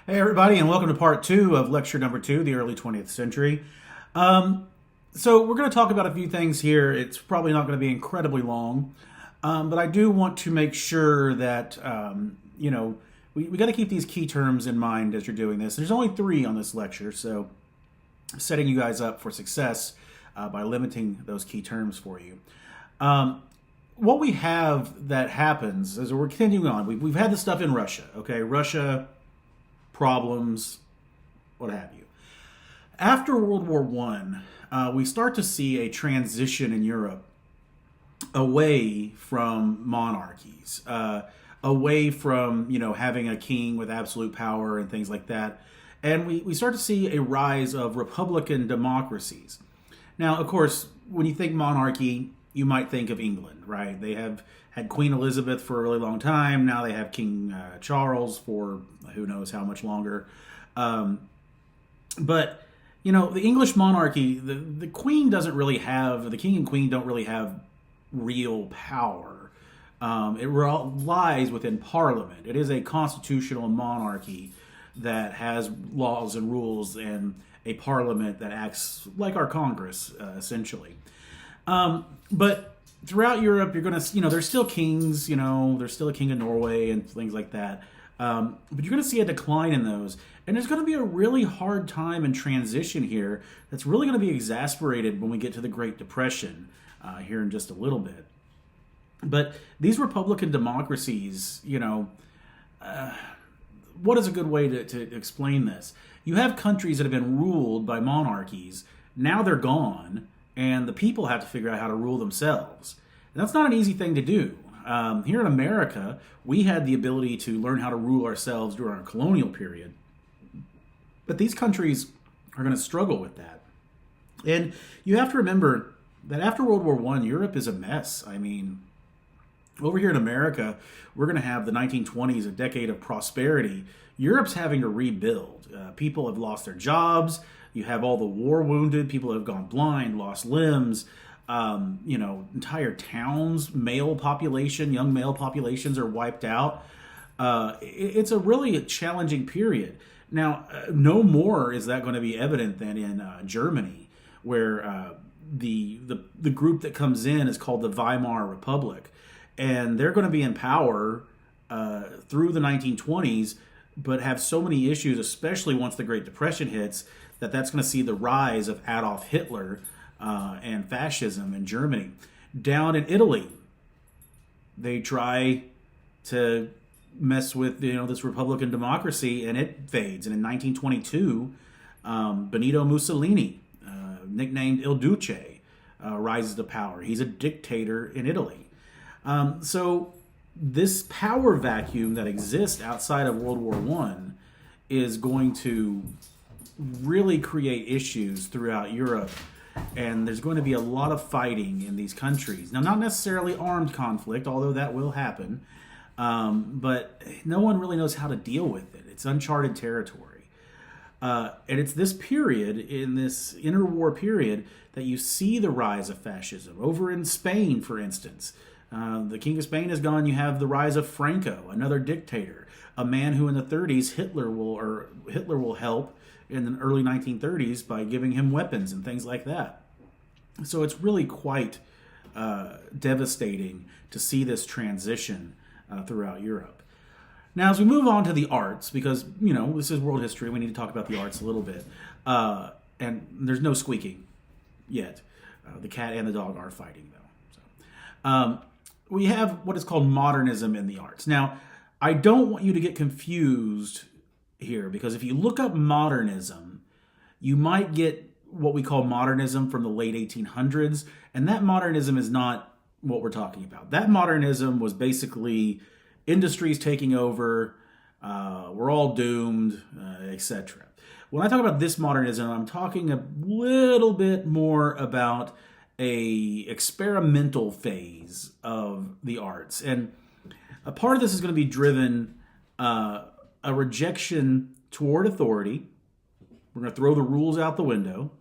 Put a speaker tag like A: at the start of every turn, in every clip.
A: Hey, everybody, and welcome to part two of lecture number two, the early 20th century. Um, so, we're going to talk about a few things here. It's probably not going to be incredibly long, but I do want to make sure that, we got to keep these key terms in mind as you're doing this. There's only three on this lecture, so setting you guys up for success by limiting those key terms for you. What we have that happens as we're continuing on, we've had the stuff in Russia, okay? Russia problems, what have you. After World War One, we start to see a transition in Europe away from monarchies, away from having a king with absolute power and things like that, and we start to see a rise of republican democracies. Now, of course, when you think monarchy, you might think of England, right? They have had Queen Elizabeth for a really long time. Now they have King Charles for who knows how much longer. But the English monarchy, the Queen doesn't really have, the King and Queen don't really have real power. It lies within Parliament. It is a constitutional monarchy that has laws and rules and a Parliament that acts like our Congress, essentially. But throughout Europe, you're going to, there's still kings, there's still a king of Norway and things like that. But you're going to see a decline in those. And there's going to be a really hard time in transition here that's really going to be exasperated when we get to the Great Depression here in just a little bit. But these Republican democracies, what is a good way to explain this? You have countries that have been ruled by monarchies. Now they're gone, and the people have to figure out how to rule themselves. And that's not an easy thing to do. Here in America, we had the ability to learn how to rule ourselves during our colonial period. But these countries are going to struggle with that. And you have to remember that after World War I, Europe is a mess. I mean, over here in America, we're going to have the 1920s, a decade of prosperity. Europe's having to rebuild. People have lost their jobs. You have all the war wounded. People have gone blind, lost limbs. Entire towns, young male populations are wiped out. It's a really challenging period. Now, no more is that going to be evident than in Germany, where the group that comes in is called the Weimar Republic, and they're going to be in power through the 1920s, but have so many issues, especially once the Great Depression hits, that's going to see the rise of Adolf Hitler and fascism in Germany. Down in Italy, they try to mess with this Republican democracy, and it fades. And in 1922, Benito Mussolini, nicknamed Il Duce, rises to power. He's a dictator in Italy. So this power vacuum that exists outside of World War One is going to really create issues throughout Europe, and there's going to be a lot of fighting in these countries. Now, not necessarily armed conflict, although that will happen, but no one really knows how to deal with it. It's uncharted territory. And it's this period, in this interwar period, that you see the rise of fascism. Over in Spain, for instance, the King of Spain is gone. You have the rise of Franco, another dictator, a man who in the 30s Hitler will help in the early 1930s by giving him weapons and things like that. So it's really quite devastating to see this transition throughout Europe. Now, as we move on to the arts, because, this is world history, we need to talk about the arts a little bit. And there's no squeaking yet. The cat and the dog are fighting, though. So, we have what is called modernism in the arts. Now, I don't want you to get confused here, because if you look up modernism, you might get what we call modernism from the late 1800s, and that modernism is not what we're talking about. That modernism was basically industries taking over, we're all doomed, etc. When I talk about this modernism, I'm talking a little bit more about a experimental phase of the arts, and a part of this is going to be driven a rejection toward authority. We're going to throw the rules out the window,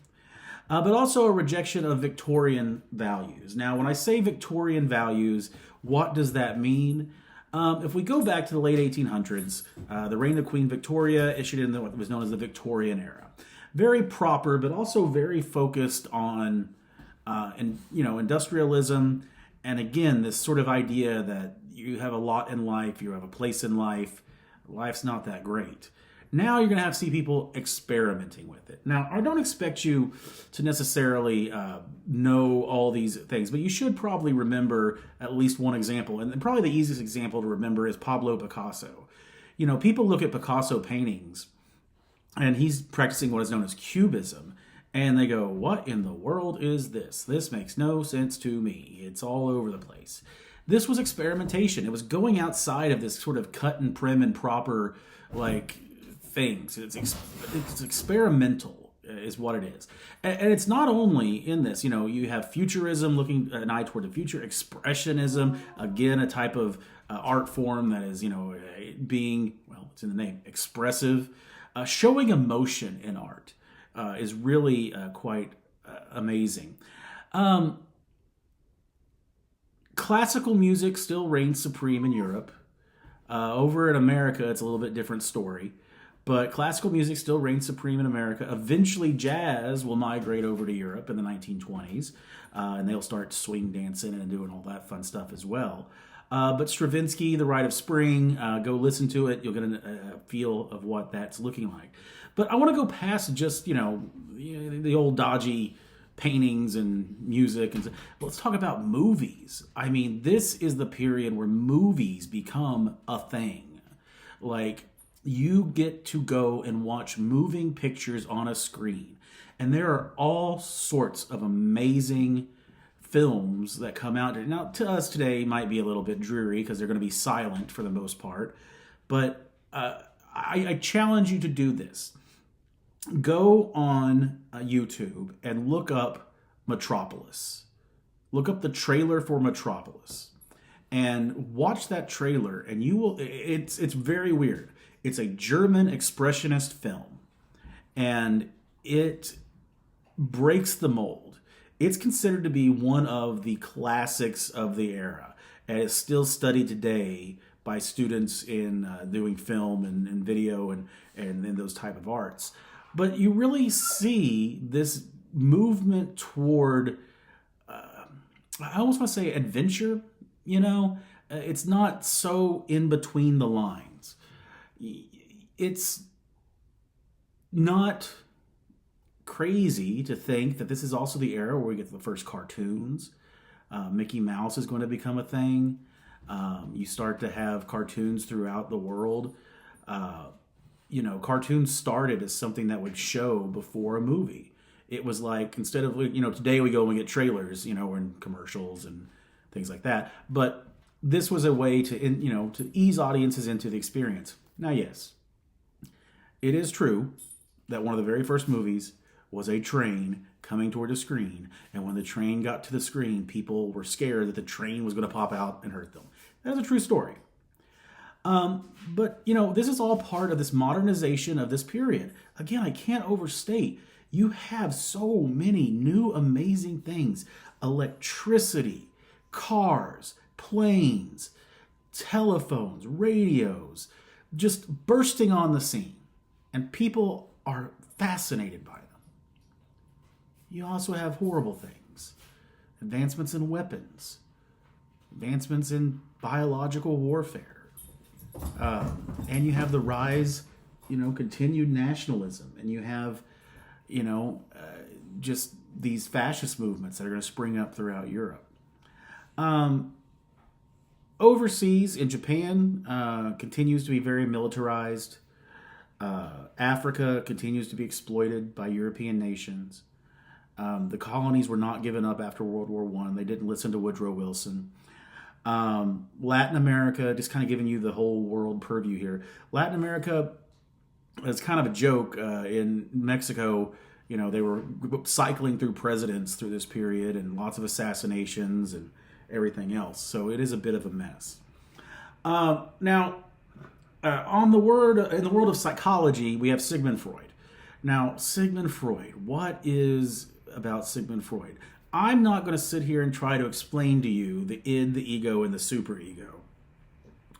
A: but also a rejection of Victorian values. Now, when I say Victorian values, what does that mean? If we go back to the late 1800s, the reign of Queen Victoria issued in what was known as the Victorian era. Very proper, but also very focused on, industrialism, and again, this sort of idea that you have a lot in life, you have a place in life, life's not that great. Now you're going to see people experimenting with it. Now, I don't expect you to necessarily know all these things, but you should probably remember at least one example. And probably the easiest example to remember is Pablo Picasso. People look at Picasso paintings, and he's practicing what is known as Cubism. And they go, what in the world is this? This makes no sense to me. It's all over the place. This was experimentation. It was going outside of this sort of cut and prim and proper, things. It's experimental is what it is. And it's not only in this, you have futurism, looking an eye toward the future, expressionism, again, a type of art form that is, being, well, it's in the name, expressive. Showing emotion in art is really quite amazing. Classical music still reigns supreme in Europe. Over in America, it's a little bit different story. But classical music still reigns supreme in America. Eventually, jazz will migrate over to Europe in the 1920s, and they'll start swing dancing and doing all that fun stuff as well. But Stravinsky, The Rite of Spring, go listen to it. You'll get a feel of what that's looking like. But I want to go past just, the old dodgy paintings and music. And let's talk about movies. I mean, this is the period where movies become a thing. You get to go and watch moving pictures on a screen. And there are all sorts of amazing films that come out. Now, to us today might be a little bit dreary because they're going to be silent for the most part. But I challenge you to do this. Go on YouTube and look up Metropolis. Look up the trailer for Metropolis. And watch that trailer, and you will. It's very weird. It's a German expressionist film, and it breaks the mold. It's considered to be one of the classics of the era, and it's still studied today by students in doing film and video and in those type of arts. But you really see this movement toward, I almost want to say adventure, It's not so in between the lines. It's not crazy to think that this is also the era where we get the first cartoons. Mickey Mouse is going to become a thing. You start to have cartoons throughout the world. Cartoons started as something that would show before a movie. It was like, instead of, today we go and get trailers, or in commercials and things like that. But this was a way to, to ease audiences into the experience. Now, yes, it is true that one of the very first movies was a train coming toward a screen. And when the train got to the screen, people were scared that the train was going to pop out and hurt them. That is a true story. But, this is all part of this modernization of this period. Again, I can't overstate. You have so many new amazing things. Electricity, cars, planes, telephones, radios, just bursting on the scene. And people are fascinated by them. You also have horrible things. Advancements in weapons. Advancements in biological warfare. And you have the rise, continued nationalism. And you have, just these fascist movements that are going to spring up throughout Europe. Overseas, in Japan, continues to be very militarized. Africa continues to be exploited by European nations. The colonies were not given up after World War I. They didn't listen to Woodrow Wilson. Latin America, just kind of giving you the whole world purview here. Latin America is kind of a joke. In Mexico, they were cycling through presidents through this period and lots of assassinations and everything else. So it is a bit of a mess. In the world of psychology, we have Sigmund Freud. Now, Sigmund Freud, what is about Sigmund Freud? I'm not going to sit here and try to explain to you the id, the ego, and the superego.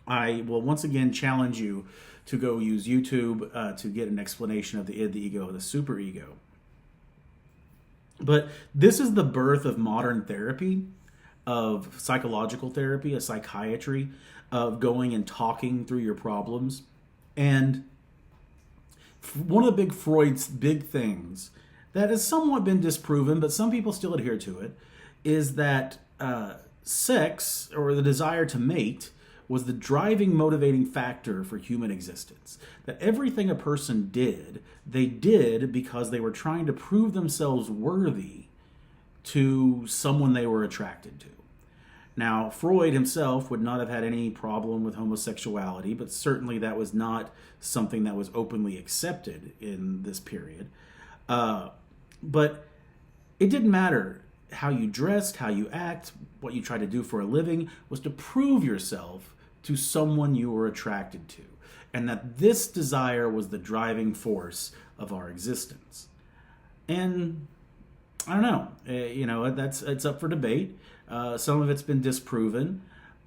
A: I will once again challenge you to go use YouTube to get an explanation of the id, the ego, the superego. But this is the birth of modern therapy, of psychological therapy, a psychiatry, of going and talking through your problems. And one of the big Freud's big things that has somewhat been disproven, but some people still adhere to it, is that sex, or the desire to mate, was the driving, motivating factor for human existence. That everything a person did, they did because they were trying to prove themselves worthy to someone they were attracted to. Now, Freud himself would not have had any problem with homosexuality, but certainly that was not something that was openly accepted in this period. But it didn't matter how you dressed, how you act, what you tried to do for a living, was to prove yourself to someone you were attracted to. And that this desire was the driving force of our existence. And I don't know, it's up for debate. Some of it's been disproven.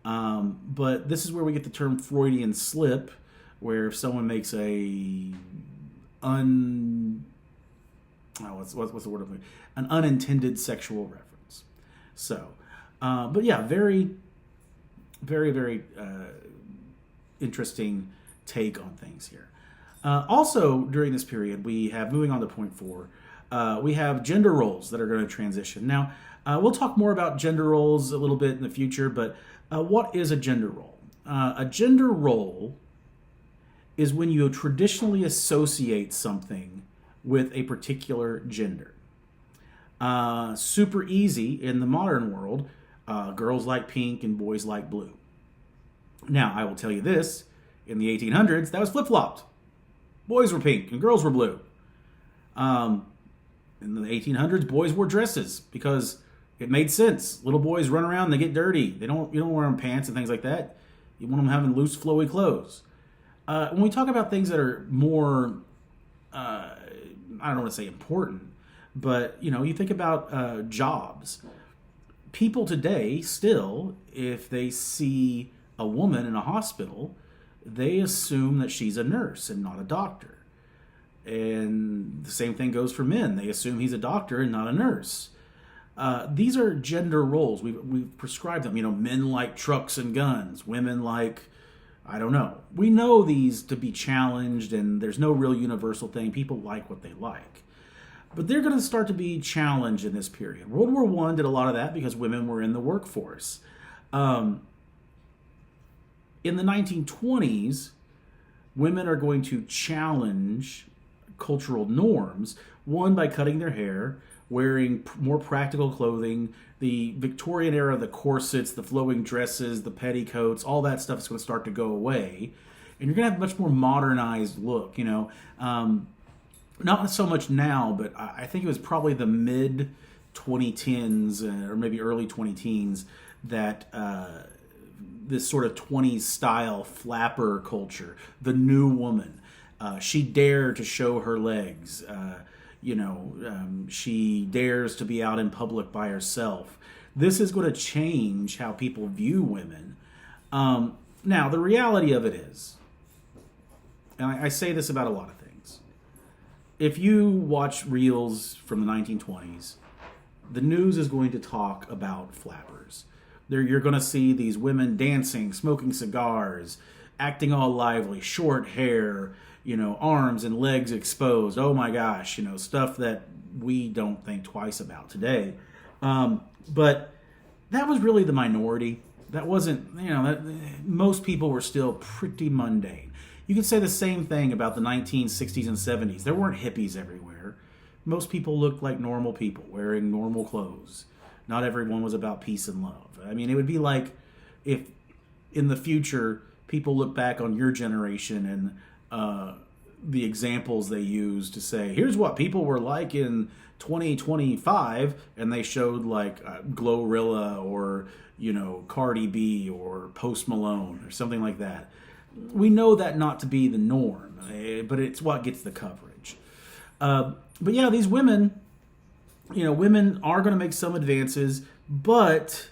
A: But this is where we get the term Freudian slip, where if someone makes an unintended sexual reference. So, but yeah, very, very, very interesting take on things here. Also, during this period, we have, moving on to point 4, we have gender roles that are going to transition. Now, we'll talk more about gender roles a little bit in the future, but what is a gender role? A gender role is when you traditionally associate something with a particular gender. Super easy in the modern world, girls like pink and boys like blue. Now, I will tell you this, in the 1800s, that was flip-flopped. Boys were pink and girls were blue. In the 1800s, boys wore dresses because it made sense. Little boys run around, they get dirty. You don't wear them pants and things like that. You want them having loose, flowy clothes. When we talk about things that are more, I don't want to say important, but you think about jobs. People today still, if they see a woman in a hospital, they assume that she's a nurse and not a doctor. And the same thing goes for men. They assume he's a doctor and not a nurse. These are gender roles. We've prescribed them. Men like trucks and guns. Women like, I don't know. We know these to be challenged, and there's no real universal thing. People like what they like. But they're going to start to be challenged in this period. World War I did a lot of that because women were in the workforce. In the 1920s, women are going to challenge cultural norms, one, by cutting their hair, wearing more practical clothing, the Victorian era, the corsets, the flowing dresses, the petticoats, all that stuff is going to start to go away. And you're going to have a much more modernized look, not so much now, but I think it was probably the mid-2010s or maybe early 2010s that this sort of 20s style flapper culture, the new woman, she dared to show her legs, she dares to be out in public by herself. This is going to change how people view women. Now, the reality of it is, and I say this about a lot of things, if you watch reels from the 1920s, the news is going to talk about flappers. You're going to see these women dancing, smoking cigars, acting all lively, short hair, arms and legs exposed. Oh my gosh, stuff that we don't think twice about today. But that was really the minority. That wasn't, most people were still pretty mundane. You could say the same thing about the 1960s and 70s. There weren't hippies everywhere. Most people looked like normal people wearing normal clothes. Not everyone was about peace and love. I mean, it would be like if in the future people look back on your generation and the examples they used to say, here's what people were like in 2025, and they showed like Glorilla or Cardi B or Post Malone or something like that. We know that not to be the norm, but it's what gets the coverage. But yeah, these women, women are going to make some advances, but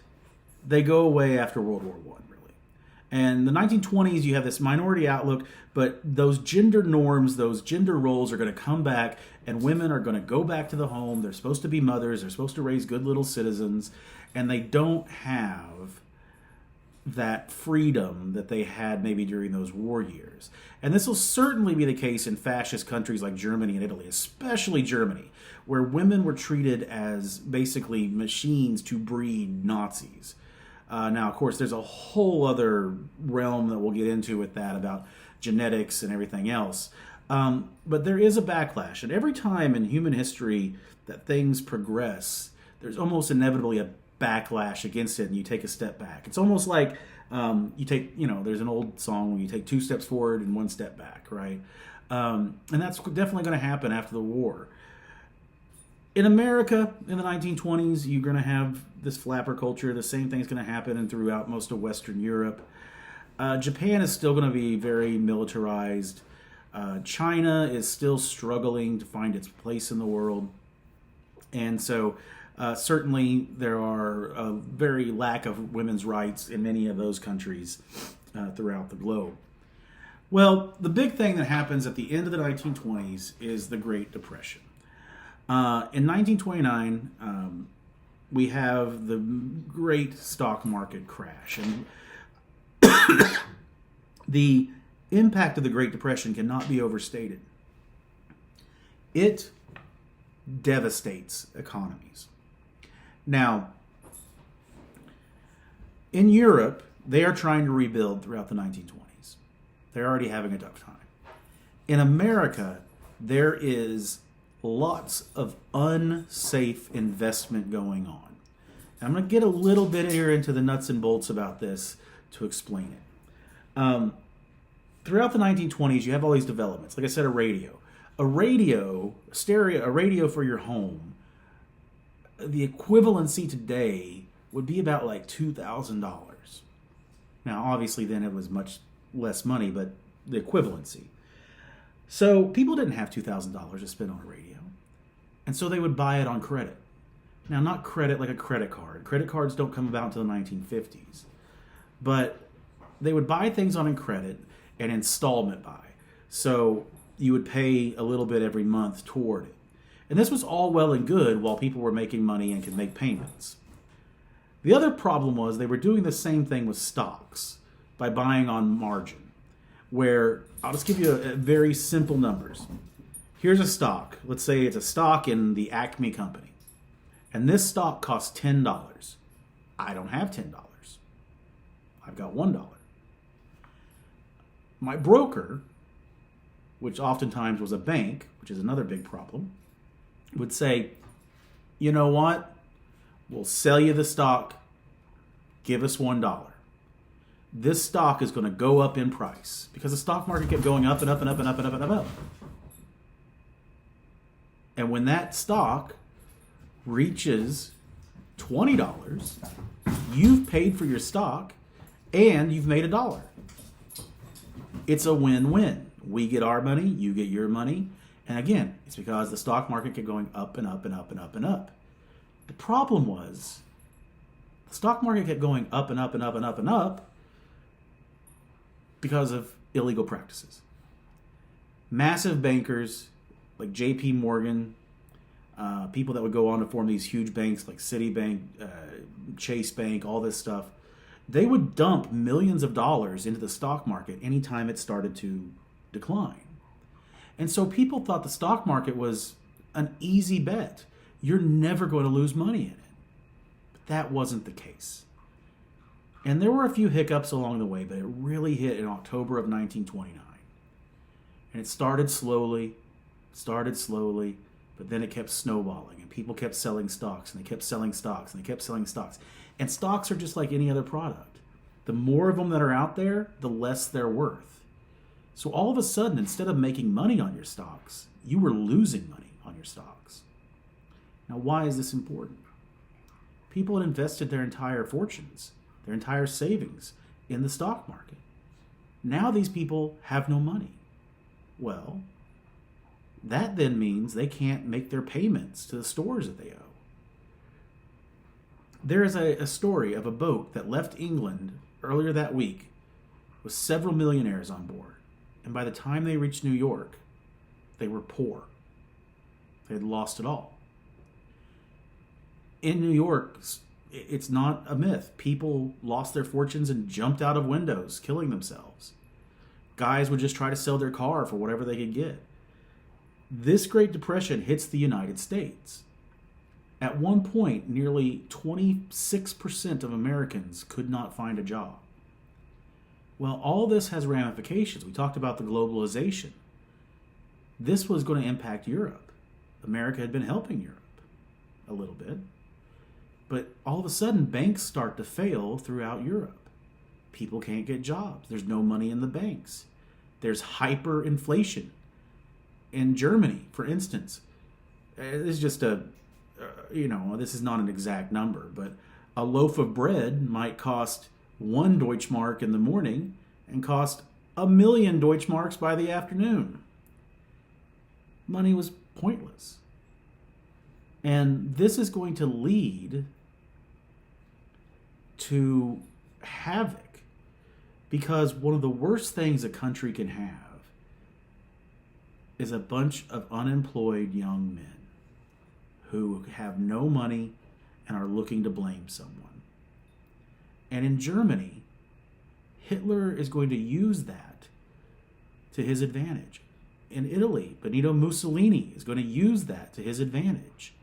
A: they go away after World War I, really. And the 1920s, you have this minority outlook, but those gender norms, those gender roles are going to come back, and women are going to go back to the home. They're supposed to be mothers. They're supposed to raise good little citizens, and they don't have that freedom that they had maybe during those war years. And this will certainly be the case in fascist countries like Germany and Italy, especially Germany, where women were treated as basically machines to breed Nazis. Now, of course, there's a whole other realm that we'll get into with that about genetics and everything else. But there is a backlash. And every time in human history that things progress, there's almost inevitably a backlash against it, and you take a step back. It's almost like you take, there's an old song where you take 2 steps forward and 1 step back, right? And that's definitely going to happen after the war. In America, in the 1920s, you're going to have this flapper culture. The same thing's going to happen and throughout most of Western Europe. Japan is still going to be very militarized. China is still struggling to find its place in the world. And so certainly there are a very lack of women's rights in many of those countries throughout the globe. Well, the big thing that happens at the end of the 1920s is the Great Depression. In 1929, we have the great stock market crash. And the impact of the Great Depression cannot be overstated. It devastates economies. Now, in Europe, they are trying to rebuild throughout the 1920s. They're already having a tough time. In America, there is lots of unsafe investment going on. I'm going to get a little bit here into the nuts and bolts about this to explain it. Throughout the 1920s, you have all these developments. Like I said, a radio for your home. The equivalency today would be about like $2,000. Now, obviously, then it was much less money, but the equivalency. So people didn't have $2,000 to spend on a radio. And so they would buy it on credit. Now, not credit like a credit card. Credit cards don't come about until the 1950s. But they would buy things on credit and installment buy. So you would pay a little bit every month toward it. And this was all well and good while people were making money and could make payments. The other problem was they were doing the same thing with stocks by buying on margin, where I'll just give you a very simple numbers. Here's a stock. Let's say it's a stock in the Acme company. And this stock costs $10. I don't have $10. I've got $1. My broker, which oftentimes was a bank, which is another big problem, would say, you know what? We'll sell you the stock. Give us $1. This stock is going to go up in price because the stock market kept going up and up and up and up and up and up. And when that stock reaches $20, you've paid for your stock and you've made $1. It's a win-win. We get our money, you get your money. And again, it's because the stock market kept going up and up and up and up and up. The problem was the stock market kept going up and up and up and up and up because of illegal practices. Massive bankers like J.P. Morgan, people that would go on to form these huge banks like Citibank, Chase Bank, all this stuff, they would dump millions of dollars into the stock market anytime it started to decline. And so people thought the stock market was an easy bet. You're never going to lose money in it. But that wasn't the case. And there were a few hiccups along the way, but it really hit in October of 1929. And it started slowly, but then it kept snowballing, and people kept selling stocks, and they kept selling stocks, and they kept selling stocks. And stocks are just like any other product. The more of them that are out there, the less they're worth. So all of a sudden, instead of making money on your stocks, you were losing money on your stocks. Now, why is this important? People had invested their entire fortunes, their entire savings in the stock market. Now these people have no money. Well, that then means they can't make their payments to the stores that they owe. There is a story of a boat that left England earlier that week with several millionaires on board. And by the time they reached New York, they were poor. They had lost it all. In New York, it's not a myth. People lost their fortunes and jumped out of windows, killing themselves. Guys would just try to sell their car for whatever they could get. This Great Depression hits the United States. At one point, nearly 26% of Americans could not find a job. Well, all this has ramifications. We talked about the globalization. This was going to impact Europe. America had been helping Europe a little bit. But all of a sudden, banks start to fail throughout Europe. People can't get jobs. There's no money in the banks. There's hyperinflation. In Germany, for instance, this is just this is not an exact number, but a loaf of bread might cost 1 Deutschmark in the morning and cost 1,000,000 Deutschmarks by the afternoon. Money was pointless. And this is going to lead to havoc, because one of the worst things a country can have is a bunch of unemployed young men who have no money and are looking to blame someone. And in Germany, Hitler is going to use that to his advantage. In Italy, Benito Mussolini is going to use that to his advantage.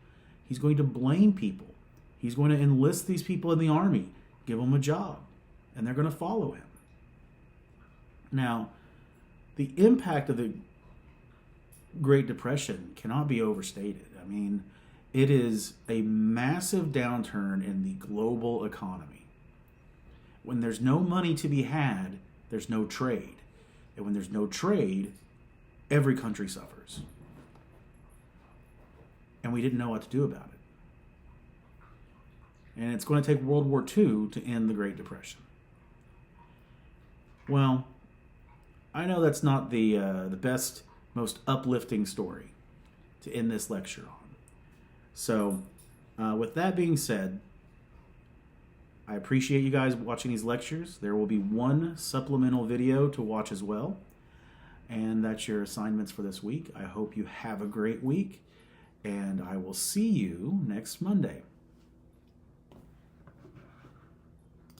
A: He's going to blame people. He's going to enlist these people in the army, give them a job, and they're going to follow him. Now, the impact of the Great Depression cannot be overstated. I mean, it is a massive downturn in the global economy. When there's no money to be had, there's no trade. And when there's no trade, every country suffers. And we didn't know what to do about it. And it's going to take World War II to end the Great Depression. Well, I know that's not the best, most uplifting story to end this lecture on. So, with that being said, I appreciate you guys watching these lectures. There will be one supplemental video to watch as well. And that's your assignments for this week. I hope you have a great week, and I will see you next Monday.